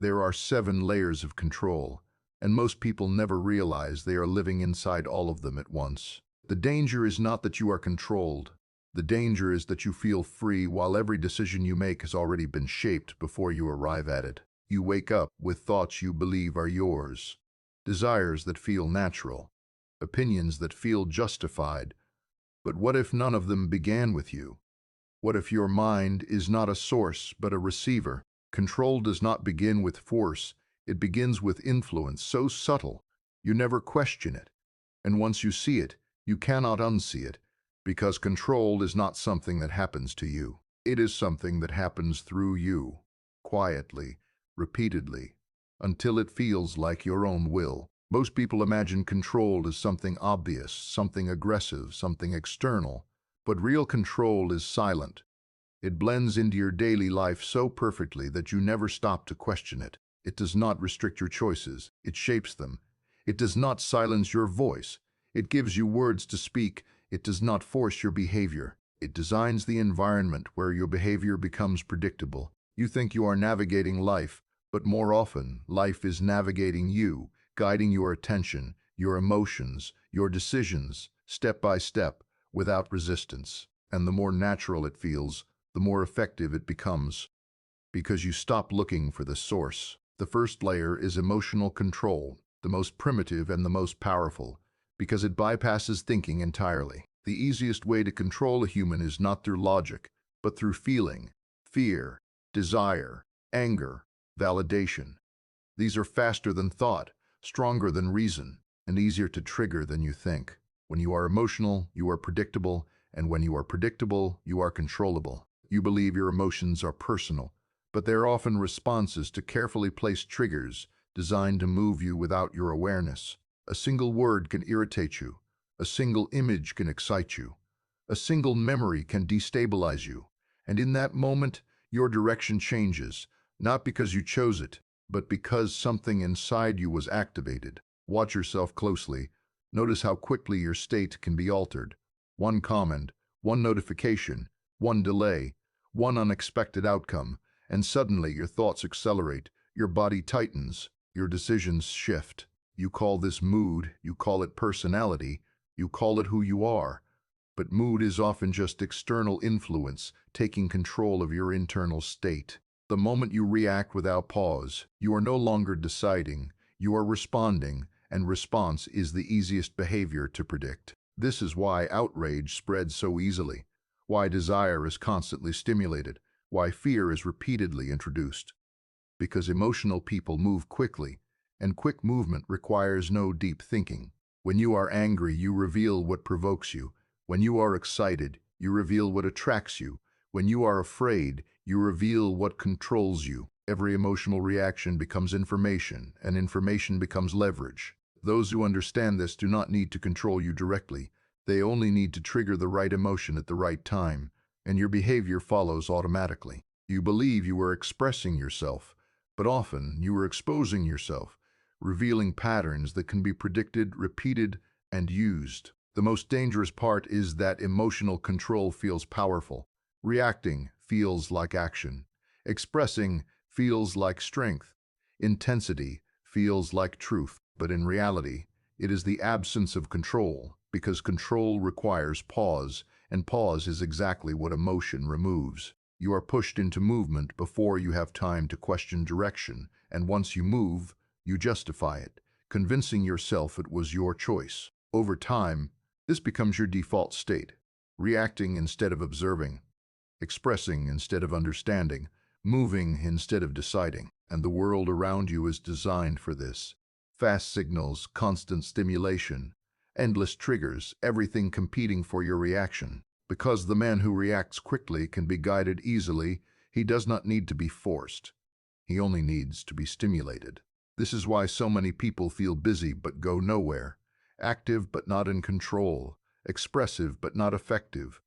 There are 7 layers of control, and most people never realize they are living inside all of them at once. The danger is not that you are controlled. The danger is that you feel free while every decision you make has already been shaped before you arrive at it. You wake up with thoughts you believe are yours, desires that feel natural, opinions that feel justified. But what if none of them began with you? What if your mind is not a source but a receiver? Control does not begin with force, it begins with influence so subtle you never question it. And once you see it, you cannot unsee it, because control is not something that happens to you. It is something that happens through you, quietly, repeatedly, until it feels like your own will. Most people imagine control as something obvious, something aggressive, something external. But real control is silent. It blends into your daily life so perfectly that you never stop to question it. It does not restrict your choices, it shapes them. It does not silence your voice. It gives you words to speak. It does not force your behavior. It designs the environment where your behavior becomes predictable. You think you are navigating life, but more often, life is navigating you, guiding your attention, your emotions, your decisions, step by step, without resistance. And the more natural it feels, the more effective it becomes, because you stop looking for the source. The first layer is emotional control, the most primitive and the most powerful, because it bypasses thinking entirely. The easiest way to control a human is not through logic, but through feeling, fear, desire, anger, validation. These are faster than thought, stronger than reason, and easier to trigger than you think. When you are emotional, you are predictable, and when you are predictable, you are controllable. You believe your emotions are personal, but they are often responses to carefully placed triggers designed to move you without your awareness. A single word can irritate you. A single image can excite you. A single memory can destabilize you. And in that moment, your direction changes, not because you chose it, but because something inside you was activated. Watch yourself closely. Notice how quickly your state can be altered. One comment, one notification, one delay, one unexpected outcome, and suddenly your thoughts accelerate, your body tightens, your decisions shift. You call this mood, you call it personality, you call it who you are. But mood is often just external influence taking control of your internal state. The moment you react without pause, you are no longer deciding, you are responding, and response is the easiest behavior to predict. This is why outrage spreads so easily, why desire is constantly stimulated, why fear is repeatedly introduced. Because emotional people move quickly, and quick movement requires no deep thinking. When you are angry, you reveal what provokes you. When you are excited, you reveal what attracts you. When you are afraid, you reveal what controls you. Every emotional reaction becomes information, and information becomes leverage. Those who understand this do not need to control you directly. They only need to trigger the right emotion at the right time, and your behavior follows automatically. You believe you are expressing yourself, but often you are exposing yourself, revealing patterns that can be predicted, repeated, and used. The most dangerous part is that emotional control feels powerful. Reacting feels like action. Expressing feels like strength. Intensity feels like truth. But in reality, it is the absence of control, because control requires pause, and pause is exactly what emotion removes. You are pushed into movement before you have time to question direction, and once you move, you justify it, convincing yourself it was your choice. Over time, this becomes your default state, reacting instead of observing, expressing instead of understanding, moving instead of deciding. And the world around you is designed for this. Fast signals, constant stimulation, endless triggers, everything competing for your reaction. Because the man who reacts quickly can be guided easily, he does not need to be forced. He only needs to be stimulated. This is why so many people feel busy but go nowhere, active but not in control, expressive but not effective.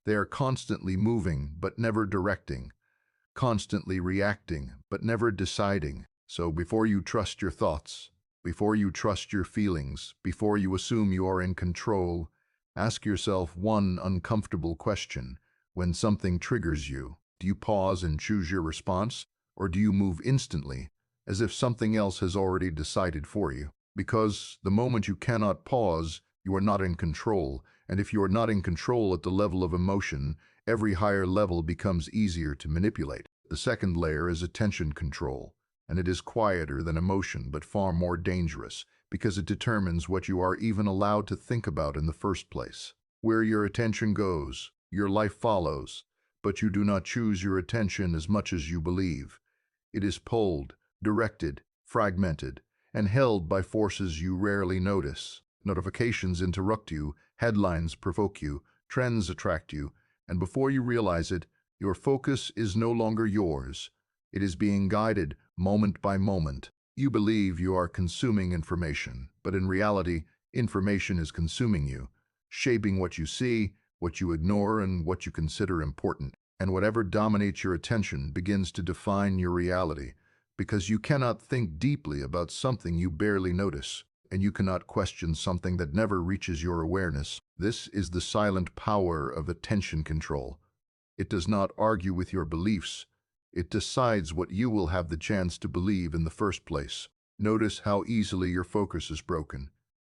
They are constantly moving but never directing, constantly reacting but never deciding. So before you trust your thoughts, before you trust your feelings, before you assume you are in control, ask yourself one uncomfortable question. When something triggers you, do you pause and choose your response, or do you move instantly as if something else has already decided for you. Because the moment you cannot pause, you are not in control, and if you are not in control at the level of emotion, every higher level becomes easier to manipulate. The second layer is attention control, and it is quieter than emotion but far more dangerous because it determines what you are even allowed to think about in the first place. Where your attention goes, your life follows, but you do not choose your attention as much as you believe. It is pulled, directed, fragmented, and held by forces you rarely notice. Notifications interrupt you, headlines provoke you, trends attract you, and before you realize it, your focus is no longer yours. It is being guided moment by moment. You believe you are consuming information, but in reality, information is consuming you, shaping what you see, what you ignore, and what you consider important. And whatever dominates your attention begins to define your reality, because you cannot think deeply about something you barely notice, and you cannot question something that never reaches your awareness. This is the silent power of attention control. It does not argue with your beliefs. It decides what you will have the chance to believe in the first place. Notice how easily your focus is broken.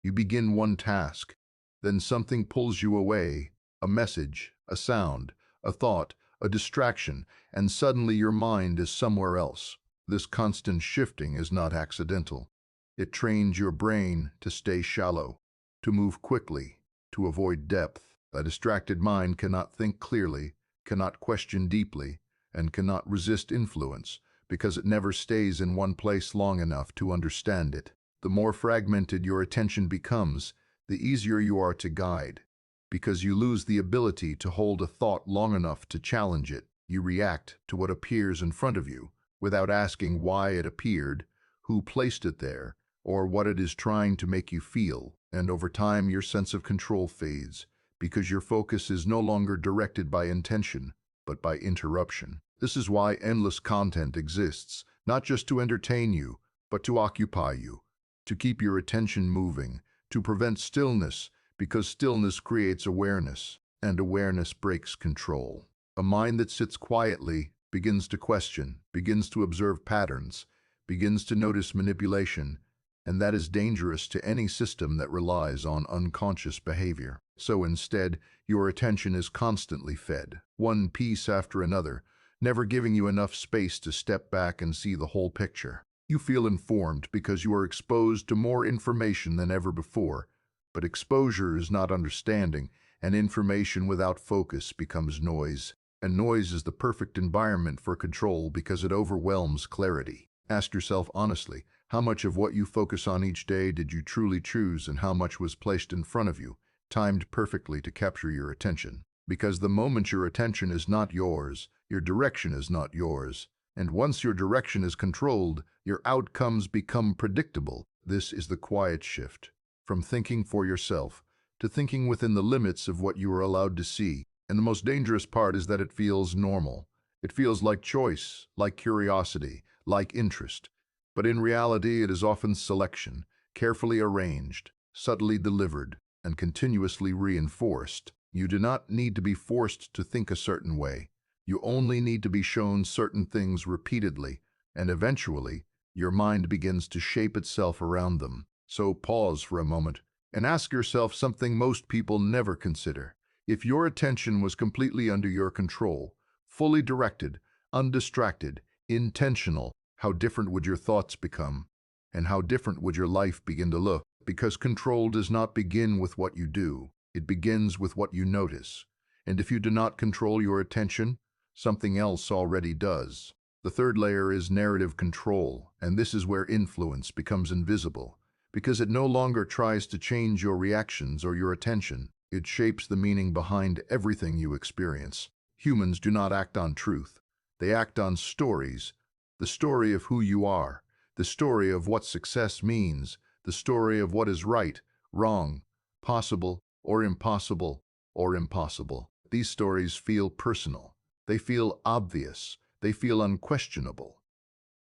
You begin one task, then something pulls you away, a message, a sound, a thought, a distraction, and suddenly your mind is somewhere else. This constant shifting is not accidental. It trains your brain to stay shallow, to move quickly, to avoid depth. A distracted mind cannot think clearly, cannot question deeply, and cannot resist influence because it never stays in one place long enough to understand it. The more fragmented your attention becomes, the easier you are to guide, because you lose the ability to hold a thought long enough to challenge it. You react to what appears in front of you without asking why it appeared, who placed it there, or what it is trying to make you feel. And over time, your sense of control fades because your focus is no longer directed by intention, but by interruption. This is why endless content exists, not just to entertain you, but to occupy you, to keep your attention moving, to prevent stillness, because stillness creates awareness, and awareness breaks control. A mind that sits quietly begins to question, begins to observe patterns, begins to notice manipulation, and that is dangerous to any system that relies on unconscious behavior. So instead, your attention is constantly fed, one piece after another, never giving you enough space to step back and see the whole picture. You feel informed because you are exposed to more information than ever before, but exposure is not understanding, and information without focus becomes noise. And noise is the perfect environment for control because it overwhelms clarity. Ask yourself honestly, how much of what you focus on each day did you truly choose, and how much was placed in front of you, timed perfectly to capture your attention? Because the moment your attention is not yours, your direction is not yours. And once your direction is controlled, your outcomes become predictable. This is the quiet shift, from thinking for yourself to thinking within the limits of what you are allowed to see. And the most dangerous part is that it feels normal. It feels like choice, like curiosity, like interest. But in reality, it is often selection, carefully arranged, subtly delivered, and continuously reinforced. You do not need to be forced to think a certain way. You only need to be shown certain things repeatedly, and eventually, your mind begins to shape itself around them. So pause for a moment and ask yourself something most people never consider. If your attention was completely under your control, fully directed, undistracted, intentional, how different would your thoughts become? And how different would your life begin to look? Because control does not begin with what you do. It begins with what you notice. And if you do not control your attention, something else already does. The third layer is narrative control, and this is where influence becomes invisible, because it no longer tries to change your reactions or your attention. It shapes the meaning behind everything you experience. Humans do not act on truth. They act on stories. The story of who you are, the story of what success means, the story of what is right, wrong, possible or impossible or impossible. These stories feel personal. They feel obvious. They feel unquestionable.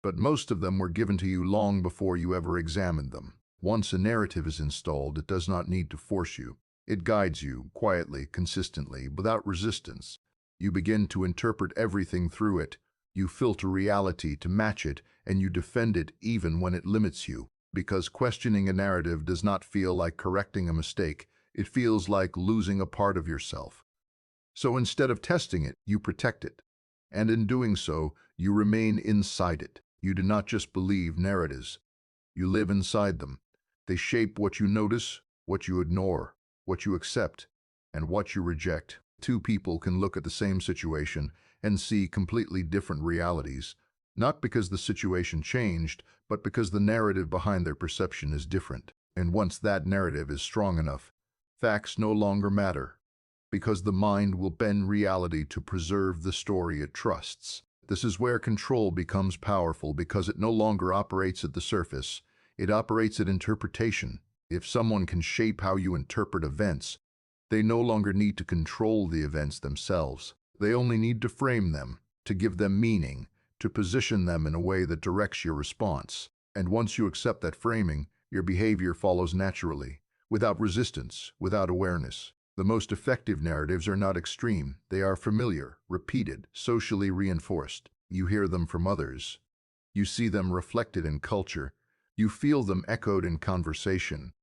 But most of them were given to you long before you ever examined them. Once a narrative is installed, it does not need to force you. It guides you, quietly, consistently, without resistance. You begin to interpret everything through it, You filter reality to match it, and you defend it even when it limits you. Because questioning a narrative does not feel like correcting a mistake, it feels like losing a part of yourself. So instead of testing it, you protect it. And in doing so, you remain inside it. You do not just believe narratives, you live inside them. They shape what you notice, what you ignore, what you accept, and what you reject. Two people can look at the same situation and see completely different realities, not because the situation changed, but because the narrative behind their perception is different. And once that narrative is strong enough, facts no longer matter, because the mind will bend reality to preserve the story it trusts. This is where control becomes powerful because it no longer operates at the surface, it operates at interpretation. If someone can shape how you interpret events, they no longer need to control the events themselves. They only need to frame them, to give them meaning, to position them in a way that directs your response. And once you accept that framing, your behavior follows naturally, without resistance, without awareness. The most effective narratives are not extreme. They are familiar, repeated, socially reinforced. You hear them from others. You see them reflected in culture. You feel them echoed in conversation.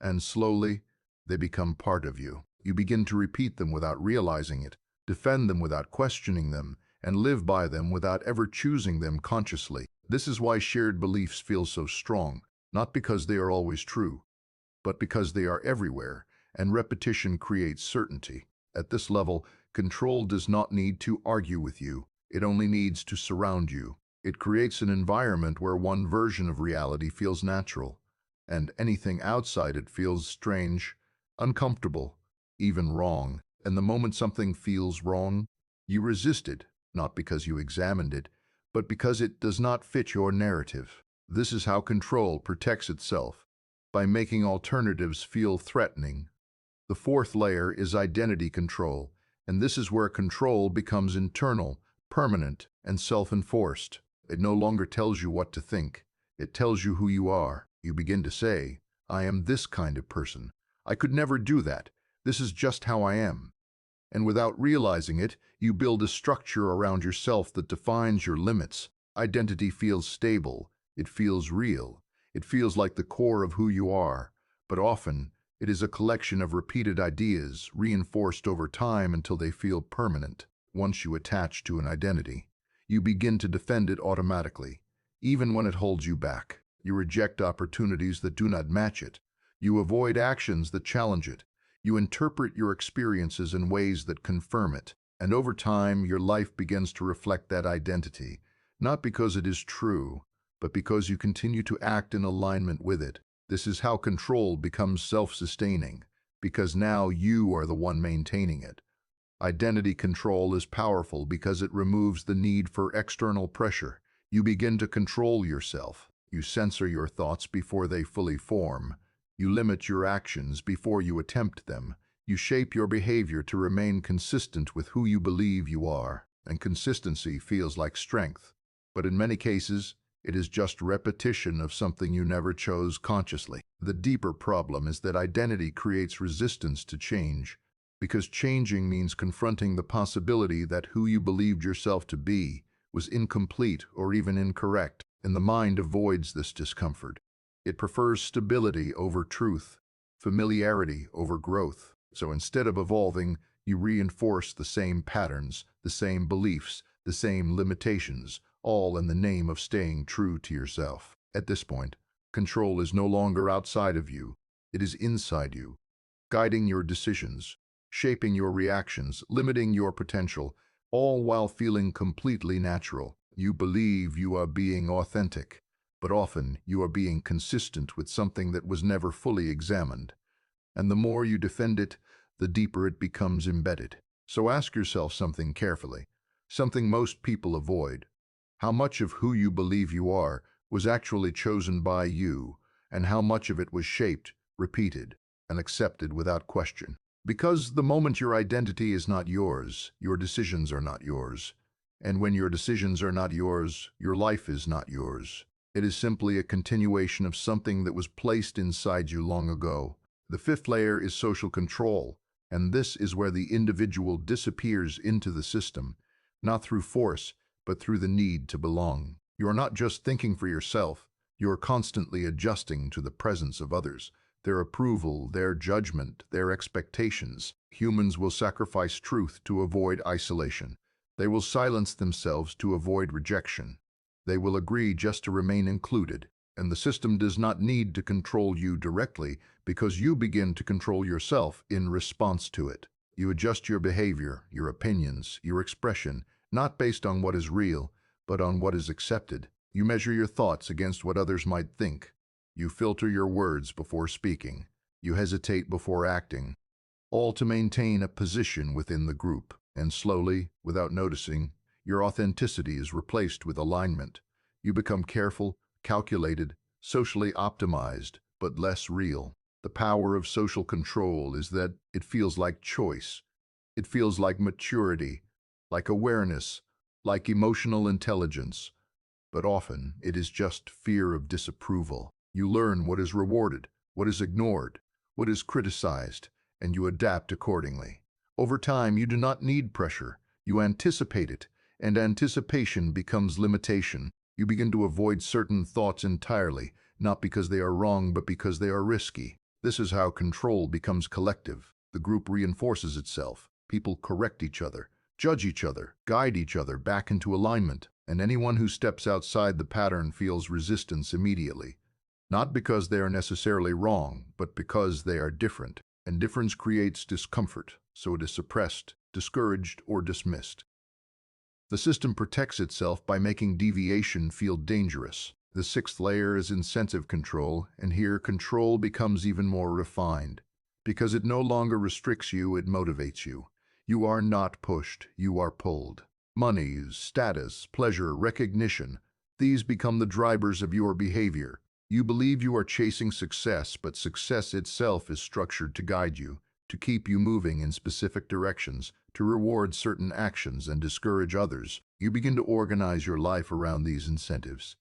And slowly, they become part of you. You begin to repeat them without realizing it, defend them without questioning them, and live by them without ever choosing them consciously. This is why shared beliefs feel so strong, not because they are always true, but because they are everywhere, and repetition creates certainty. At this level, control does not need to argue with you. It only needs to surround you. It creates an environment where one version of reality feels natural, and anything outside it feels strange, uncomfortable, even wrong. And the moment something feels wrong, you resist it, not because you examined it, but because it does not fit your narrative. This is how control protects itself, by making alternatives feel threatening. The fourth layer is identity control, and this is where control becomes internal, permanent, and self-enforced. It no longer tells you what to think. It tells you who you are. You begin to say, I am this kind of person. I could never do that. This is just how I am. And without realizing it, you build a structure around yourself that defines your limits. Identity feels stable. It feels real. It feels like the core of who you are. But often, it is a collection of repeated ideas, reinforced over time until they feel permanent. Once you attach to an identity, you begin to defend it automatically, even when it holds you back. You reject opportunities that do not match it. You avoid actions that challenge it. You interpret your experiences in ways that confirm it. And over time, your life begins to reflect that identity, not because it is true, but because you continue to act in alignment with it. This is how control becomes self-sustaining, because now you are the one maintaining it. Identity control is powerful because it removes the need for external pressure. You begin to control yourself. You censor your thoughts before they fully form. You limit your actions before you attempt them. You shape your behavior to remain consistent with who you believe you are. And consistency feels like strength. But in many cases, it is just repetition of something you never chose consciously. The deeper problem is that identity creates resistance to change, because changing means confronting the possibility that who you believed yourself to be was incomplete or even incorrect, and the mind avoids this discomfort. It prefers stability over truth, familiarity over growth. So instead of evolving, you reinforce the same patterns, the same beliefs, the same limitations, all in the name of staying true to yourself. At this point, control is no longer outside of you, it is inside you, guiding your decisions, shaping your reactions, limiting your potential, all while feeling completely natural. You believe you are being authentic, but often you are being consistent with something that was never fully examined. And the more you defend it, the deeper it becomes embedded. So ask yourself something carefully, something most people avoid. How much of who you believe you are was actually chosen by you, and how much of it was shaped, repeated, and accepted without question? Because the moment your identity is not yours, your decisions are not yours. And when your decisions are not yours, your life is not yours. It is simply a continuation of something that was placed inside you long ago. The fifth layer is social control, and this is where the individual disappears into the system, not through force, but through the need to belong. You are not just thinking for yourself, you are constantly adjusting to the presence of others, their approval, their judgment, their expectations. Humans will sacrifice truth to avoid isolation. They will silence themselves to avoid rejection. They will agree just to remain included. And the system does not need to control you directly because you begin to control yourself in response to it. You adjust your behavior, your opinions, your expression, not based on what is real, but on what is accepted. You measure your thoughts against what others might think. You filter your words before speaking. You hesitate before acting, all to maintain a position within the group. And slowly, without noticing, your authenticity is replaced with alignment. You become careful, calculated, socially optimized, but less real. The power of social control is that it feels like choice. It feels like maturity, like awareness, like emotional intelligence. But often, it is just fear of disapproval. You learn what is rewarded, what is ignored, what is criticized, and you adapt accordingly. Over time, you do not need pressure. You anticipate it, and anticipation becomes limitation. You begin to avoid certain thoughts entirely, not because they are wrong, but because they are risky. This is how control becomes collective. The group reinforces itself. People correct each other, judge each other, guide each other back into alignment. And anyone who steps outside the pattern feels resistance immediately. Not because they are necessarily wrong, but because they are different. And difference creates discomfort, so it is suppressed, discouraged, or dismissed. The system protects itself by making deviation feel dangerous. The sixth layer is incentive control, and here control becomes even more refined. Because it no longer restricts you, it motivates you. You are not pushed, you are pulled. Money, status, pleasure, recognition, these become the drivers of your behavior. You believe you are chasing success, but success itself is structured to guide you, to keep you moving in specific directions, to reward certain actions and discourage others. You begin to organize your life around these incentives.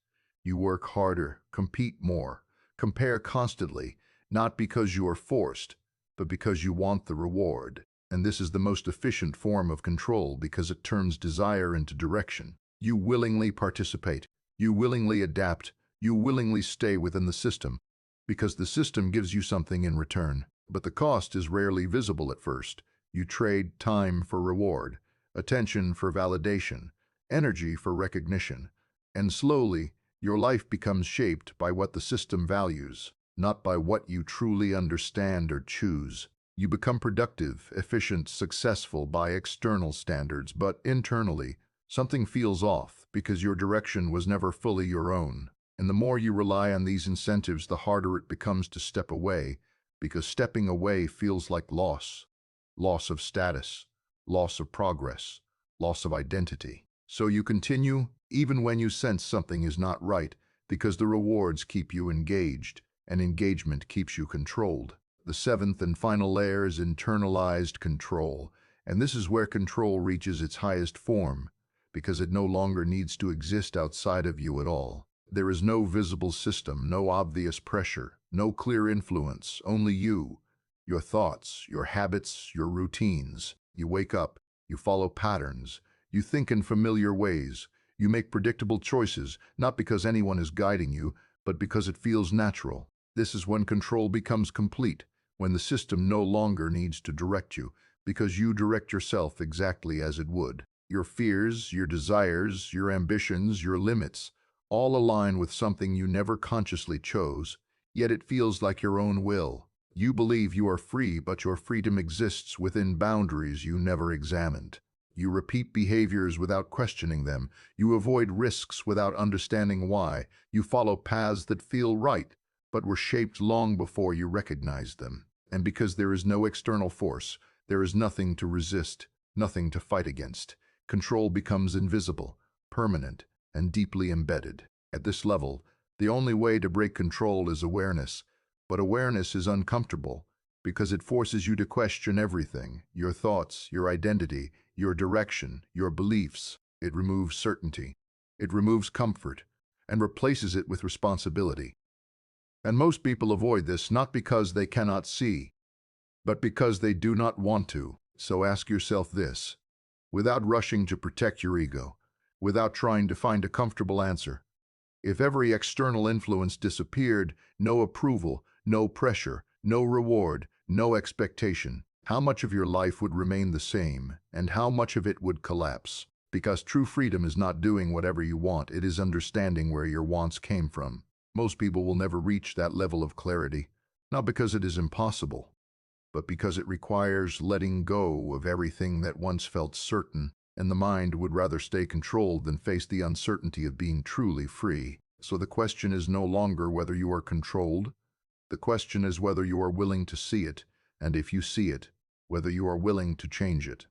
You work harder, compete more, compare constantly, not because you are forced, but because you want the reward. And this is the most efficient form of control because it turns desire into direction. You willingly participate, you willingly adapt, you willingly stay within the system, because the system gives you something in return. But the cost is rarely visible at first. You trade time for reward, attention for validation, energy for recognition, and slowly, your life becomes shaped by what the system values, not by what you truly understand or choose. You become productive, efficient, successful by external standards, but internally, something feels off because your direction was never fully your own. And the more you rely on these incentives, the harder it becomes to step away, because stepping away feels like loss. Loss of status, loss of progress, loss of identity. So you continue, even when you sense something is not right, because the rewards keep you engaged, and engagement keeps you controlled. The seventh and final layer is internalized control, and this is where control reaches its highest form, because it no longer needs to exist outside of you at all. There is no visible system, no obvious pressure, no clear influence, only you, your thoughts, your habits, your routines. You wake up, you follow patterns, you think in familiar ways, you make predictable choices, not because anyone is guiding you, but because it feels natural. This is when control becomes complete, when the system no longer needs to direct you, because you direct yourself exactly as it would. Your fears, your desires, your ambitions, your limits, all align with something you never consciously chose, yet it feels like your own will. You believe you are free, but your freedom exists within boundaries you never examined. You repeat behaviors without questioning them. You avoid risks without understanding why. You follow paths that feel right, but were shaped long before you recognized them. And because there is no external force, there is nothing to resist, nothing to fight against. Control becomes invisible, permanent, and deeply embedded. At this level, the only way to break control is awareness, but awareness is uncomfortable because it forces you to question everything, your thoughts, your identity, your direction, your beliefs. It removes certainty, it removes comfort, and replaces it with responsibility. And most people avoid this not because they cannot see, but because they do not want to. So ask yourself this, without rushing to protect your ego, without trying to find a comfortable answer. If every external influence disappeared, no approval, no pressure, no reward, no expectation, how much of your life would remain the same, and how much of it would collapse? Because true freedom is not doing whatever you want, it is understanding where your wants came from. Most people will never reach that level of clarity, not because it is impossible, but because it requires letting go of everything that once felt certain, and the mind would rather stay controlled than face the uncertainty of being truly free. So the question is no longer whether you are controlled. The question is whether you are willing to see it, and if you see it, whether you are willing to change it.